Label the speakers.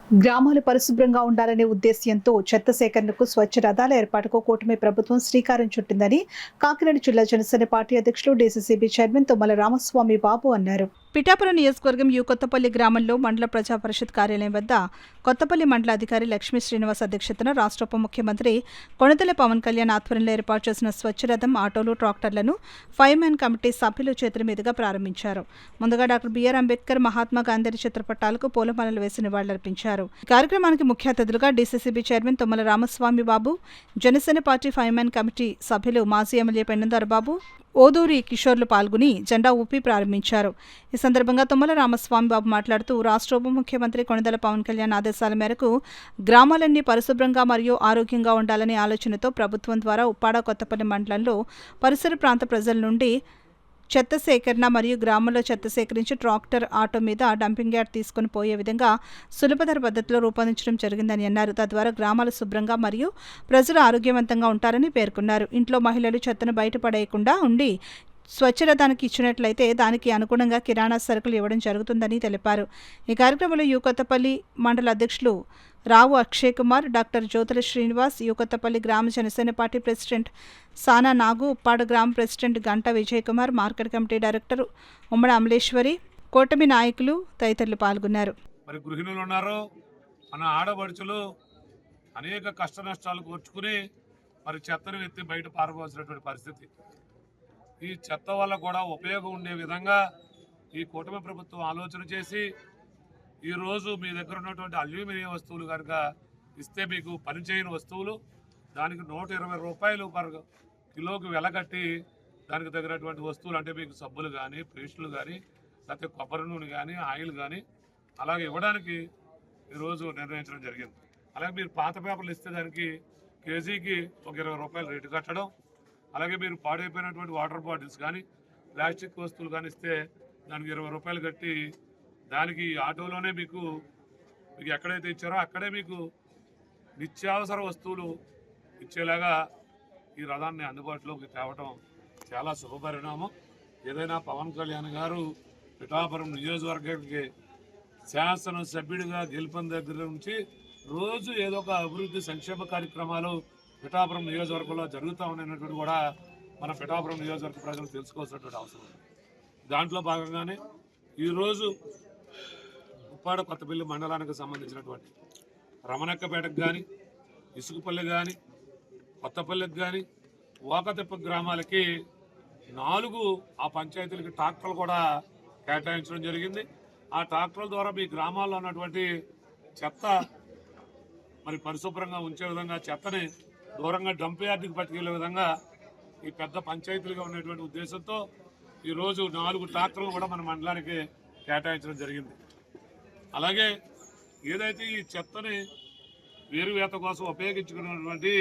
Speaker 1: గ్రామాలు పరిశుభ్రంగా ఉండాలనే ఉద్దేశ్యంతో చెత్త సేకరణకు స్వచ్ఛ రథాల ఏర్పాటుకు కూటమి ప్రభుత్వం శ్రీకారం చుట్టిందని కాకినాడ జిల్లా జనసేన పార్టీ అధ్యక్షులు డీసీసీబీ చైర్మన్ తుమ్మల రామస్వామి బాబు అన్నారు. పిఠాపురం నియోజకవర్గం యు కొత్తపల్లి గ్రామంలో మండల ప్రజా పరిషత్ కార్యాలయం వద్ద కొత్తపల్లి మండల అధికారి లక్ష్మీ శ్రీనివాస్ అధ్యక్షతన రాష్ట్ర ఉప ముఖ్యమంత్రి కొణిదెల పవన్ కళ్యాణ్ ఆధ్వర్యంలో ఏర్పాటు చేసిన స్వచ్ఛ రథం ఆటోలు ట్రాక్టర్లను ఫైర్మ్యాన్ కమిటీ సభ్యుల చేతుల మీదుగా ప్రారంభించారు. ముందుగా డాక్టర్ బిఆర్ అంబేద్కర్, మహాత్మా గాంధీ చిత్రపటాలకు పూలమాలలు వేసి నివాళులర్పించారు. ఈ కార్యక్రమానికి ముఖ్య అతిథులుగా డీసీసీబీ చైర్మన్ తుమ్మల రామస్వామి బాబు, జనసేన పార్టీ ఫైర్మ్యాన్ కమిటీ సభ్యులు మాజీ ఎమ్మెల్యే పెన్నందర్ బాబు, ఓదూరి కిషోర్లు పాల్గొని జెండా ఊపి ప్రారంభించారు. ఈ సందర్భంగా తుమ్మల రామస్వామి బాబు మాట్లాడుతూ రాష్ట్ర ఉప ముఖ్యమంత్రి కొణిదెల పవన్ కళ్యాణ్ ఆదేశాల మేరకు గ్రామాలన్నీ పరిశుభ్రంగా మరియు ఆరోగ్యంగా ఉండాలనే ఆలోచనతో ప్రభుత్వం ద్వారా ఉప్పాడ కొత్తపల్లి మండలంలో పరిసర ప్రాంత ప్రజల నుండి చెత్త సేకరణ మరియు గ్రామంలో చెత్త సేకరించి ట్రాక్టర్, ఆటో మీద డంపింగ్ యార్డ్ తీసుకుని పోయే విధంగా సులభతర పద్ధతిలో రూపొందించడం జరిగిందని అన్నారు. తద్వారా గ్రామాలు శుభ్రంగా మరియు ప్రజలు ఆరోగ్యవంతంగా ఉంటారని పేర్కొన్నారు. ఇంట్లో మహిళలు చెత్తను బయటపడేయకుండా ఉండి స్వచ్ఛరథానికి ఇచ్చినట్లయితే దానికి అనుగుణంగా కిరాణా సరుకులు ఇవ్వడం జరుగుతుందని తెలిపారు. ఈ కార్యక్రమంలో యు కొత్తపల్లి మండల అధ్యక్షులు రావు అక్షయ్ కుమార్, డాక్టర్ జ్యోతుల శ్రీనివాస్, యు కొత్తపల్లి గ్రామ జనసేన పార్టీ ప్రెసిడెంట్ సానా నాగు, ఉప్పాడ గ్రామ president Ganta Vijay Kumar, market committee director ఉమ్మడి అమలేశ్వరి, కూటమి నాయకులు తదితరులు పాల్గొన్నారు.
Speaker 2: మరి గృహిణులు ఉన్నారు, మన ఆడపడుచులు అనేక కష్ట నష్టాలు కోర్చుకుని మరి చెత్తను ఎత్తి బయట పారబోసినటువంటి పరిస్థితి. ఈ చెత్త వల్ల కూడా ఉపయోగం ఉండే విధంగా ఈ కూటమి ప్రభుత్వం ఆలోచన చేసి ఈరోజు మీ దగ్గర ఉన్నటువంటి అల్యూమినియం వస్తువులు కనుక ఇస్తే మీకు పనిచేయని వస్తువులు దానికి 120 రూపాయలు పర్ కిలోకి వెలకట్టి దానికి తగినటువంటి వస్తువులు అంటే మీకు సబ్బులు కానీ, పేస్టులు కానీ, లేకపోతే కొబ్బరి నూనె కానీ, ఆయిల్ కానీ అలాగే ఇవ్వడానికి ఈరోజు నిర్ణయించడం జరిగింది. అలాగే మీరు పాత పేపర్లు ఇస్తే దానికి కేజీకి ఒక 20 రూపాయలు రేటు కట్టడం, అలాగే మీరు పాడైపోయినటువంటి వాటర్ బాటిల్స్ కానీ, ప్లాస్టిక్ వస్తువులు కానీ ఇస్తే దానికి 20 రూపాయలు కట్టి దానికి ఆటోలోనే మీకు ఎక్కడైతే ఇచ్చారో అక్కడే మీకు నిత్యావసర వస్తువులు ఇచ్చేలాగా ఈ రథాన్ని అందుబాటులోకి తేవటం చాలా శుభపరిణామం. ఏదైనా పవన్ కళ్యాణ్ గారు పిఠాపురం నియోజకవర్గానికి శాసనసభ్యుడిగా గెలుపొందిన దగ్గర నుంచి రోజు ఏదో ఒక అభివృద్ధి సంక్షేమ కార్యక్రమాలు పిఠాపురం నియోజకవర్గంలో జరుగుతూ ఉన్నటువంటి కూడా మన పిఠాపురం నియోజకవర్గ ప్రజలు తెలుసుకోవాల్సినటువంటి అవసరం ఉంది. దాంట్లో భాగంగానే ఈరోజు ఉప్పాడ కొత్తపల్లి మండలానికి సంబంధించినటువంటి రమణక్కపేటకు కానీ, ఇసుకపల్లి కానీ, కొత్తపల్లికి కానీ, ఓకతిప్ప గ్రామాలకి 4 ఆ పంచాయతీలకి ట్రాక్టర్లు కూడా కేటాయించడం జరిగింది. ఆ ట్రాక్టర్ల ద్వారా మీ గ్రామాల్లో ఉన్నటువంటి చెత్త మరి పరిశుభ్రంగా ఉంచే విధంగా, చెత్తని దూరంగా డంప్ యార్డ్కి పట్టుకెళ్లే విధంగా ఈ పెద్ద పంచాయతీలుగా ఉన్నటువంటి ఉద్దేశంతో ఈరోజు 4 ట్రాక్టర్లు కూడా మన మండలానికి కేటాయించడం జరిగింది. అలాగే ఏదైతే ఈ చెత్తని వేరువేత కోసం ఉపయోగించుకున్నటువంటి